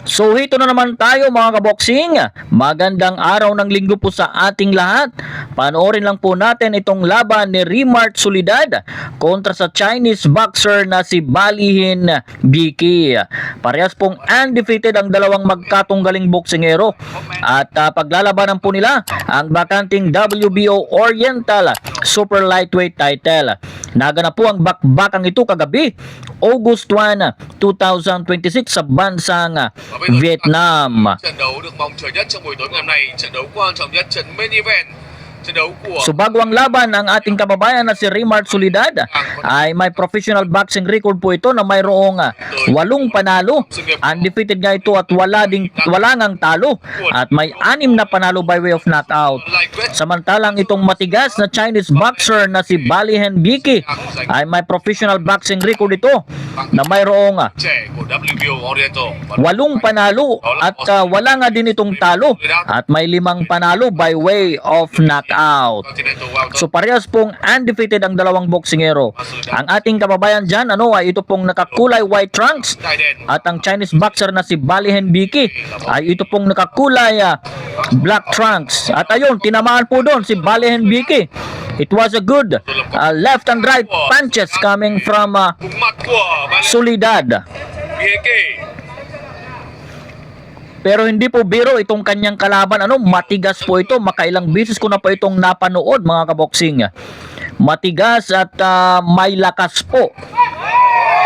So ito na naman tayo mga kaboksing. Magandang araw ng linggo po sa ating lahat. Panoorin lang po natin itong laban ni Rimart Soledad kontra sa Chinese boxer na si Balihin Biki. Parehas pong undefeated ang dalawang magkatunggaling boksingero. At paglalabanan po nila ang bakanting WBO Oriental Super Lightweight title. Naganap po ang bakbakang ito kagabi, August 1, 2026 sa bansang Vietnam. Trận đấu được mong chờ nhất trong buổi tối ngày hôm nay, trận đấu quan trọng nhất, trận main event. So bago ang laban, ang ating kababayan na si Rimart Soledad ay may professional boxing record po ito na mayroong 8 panalo. Undefeated nga ito at wala ngang talo. At may 6 na panalo by way of knockout. Samantalang itong matigas na Chinese boxer na si Balihin Biki ay may professional boxing record ito na mayroong 8 panalo at wala nga din itong talo. At may 5 panalo by way of knockout. So parehas pong undefeated ang dalawang boksingero. Ang ating kababayan dyan ay ito pong nakakulay white trunks. At ang Chinese boxer na si Balihin Biki ay ito pong nakakulay black trunks. At ayun, tinamaan po doon si Balihin Biki. It was a good left and right punches coming from Soledad. Pero hindi po biro itong kanyang kalaban. Matigas po ito. Makailang beses ko na po itong napanood mga kaboksing. Matigas at may lakas po.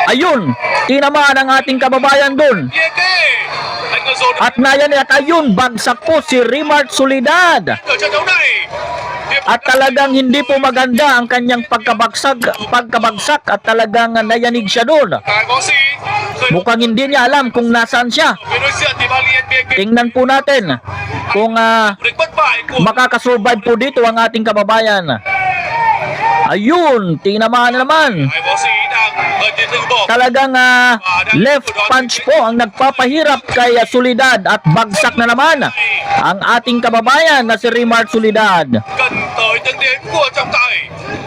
Ayun, tinamaan ang ating kababayan doon. At nayan at ayun, bagsak po si Rimart Soledad. At talagang hindi po maganda ang kanyang pagkabagsak at talagang nayanig siya doon. Mukhang hindi niya alam kung nasaan siya. Tingnan po natin kung makakasurvive po dito ang ating kababayan. Ayun, tinamaan na naman. Talagang left punch po ang nagpapahirap kay Soledad at bagsak na naman ang ating kababayan na si Rimart Soledad.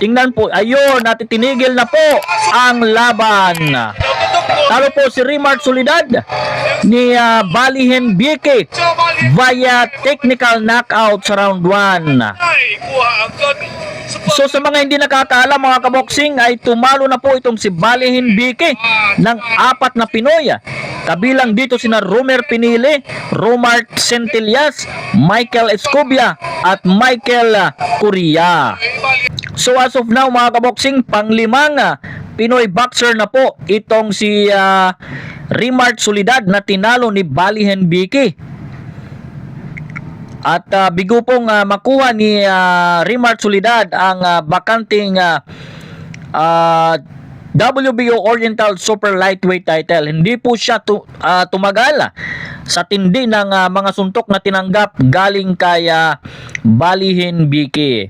Tingnan po, ayun, natitinigil na po ang laban. Talo po si Rimart Soledad ni Balihin Biki via technical knockout sa round 1. So sa mga hindi nakakaalam mga kaboksing ay tumalo na po itong si Balihin Biki ng 4 na Pinoy. Kabilang dito sina Romer Pinili, Romart Centellas, Michael Escobia at Michael Correa. So as of now mga kaboksing, pang-5 Pinoy boxer na po itong si Rimart Soledad na tinalo ni Balihin Biki. At bigo pong makuha ni Rimart Soledad ang bakanting WBO Oriental Super Lightweight title. Hindi po siya tumagal sa tindi ng mga suntok na tinanggap galing kay Balihin Biki.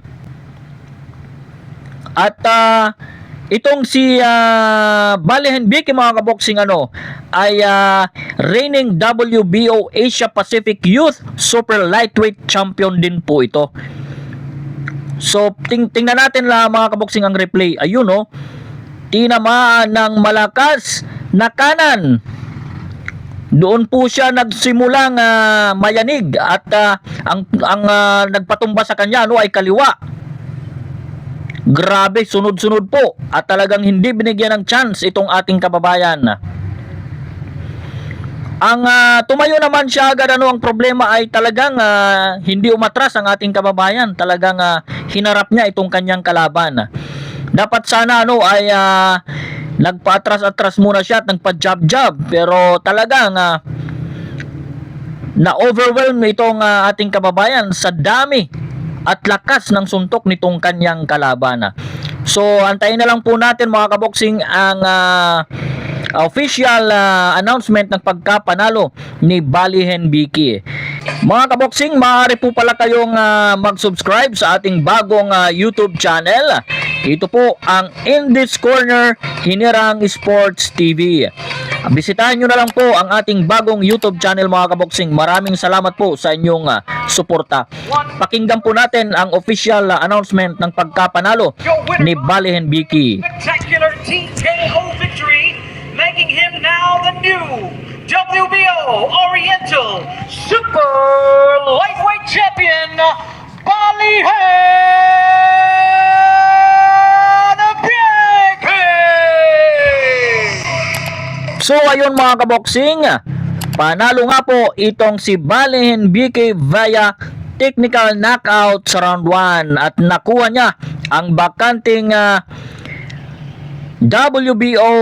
At itong si Balihin Biki mga kaboksing ay reigning WBO Asia Pacific Youth Super Lightweight Champion din po ito. So tingnan natin mga kaboksing ang replay. Ayun tinamaan ng malakas na kanan. Doon po siya nagsimulang mayanig at ang nagpatumba sa kanya ay kaliwa. Grabe, sunod-sunod po at talagang hindi binigyan ng chance itong ating kababayan. Ang tumayo naman siya agad ang problema ay talagang hindi umatras ang ating kababayan. Talagang hinarap niya itong kanyang kalaban. Dapat sana ay nagpa-atras-atras muna siya at nagpa-jab-jab, pero talagang na-overwhelm itong ating kababayan sa dami at lakas ng suntok nitong kanyang kalaban. So antayin na lang po natin mga kaboksing ang official announcement ng pagkapanalo ni Balihin Biki. Mga kaboksing, maaari po pala kayong mag-subscribe sa ating bagong YouTube channel. Ito po ang In This Corner Hinirang Sports TV. Bisitahin nyo na lang po ang ating bagong YouTube channel mga kaboksing. Maraming salamat po sa inyong suporta. Pakinggan po natin ang official announcement ng pagkapanalo ni Balihin Biki. Spectacular TKO victory, making him now the new WBO WBO Oriental Super Lightweight Champion, Balihan Bianchi! So ayun mga kaboksing, panalo nga po itong si Balihan BK via technical knockout sa round 1 at nakuha niya ang bakanting WBO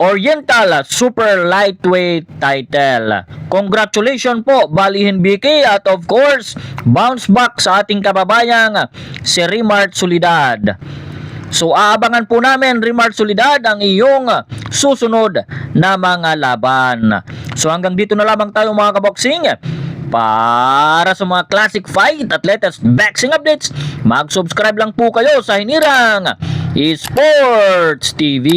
Oriental Super Lightweight title. Congratulations po Balihan BK at of course bounce back sa ating kababayang si Rimart Soledad. So aabangan po namin Rimart Soledad ang iyong susunod na mga laban. So hanggang dito na lamang tayo mga kaboksing. Para sa mga classic fight at latest boxing updates, mag-subscribe lang po kayo sa Hinirang Esports TV.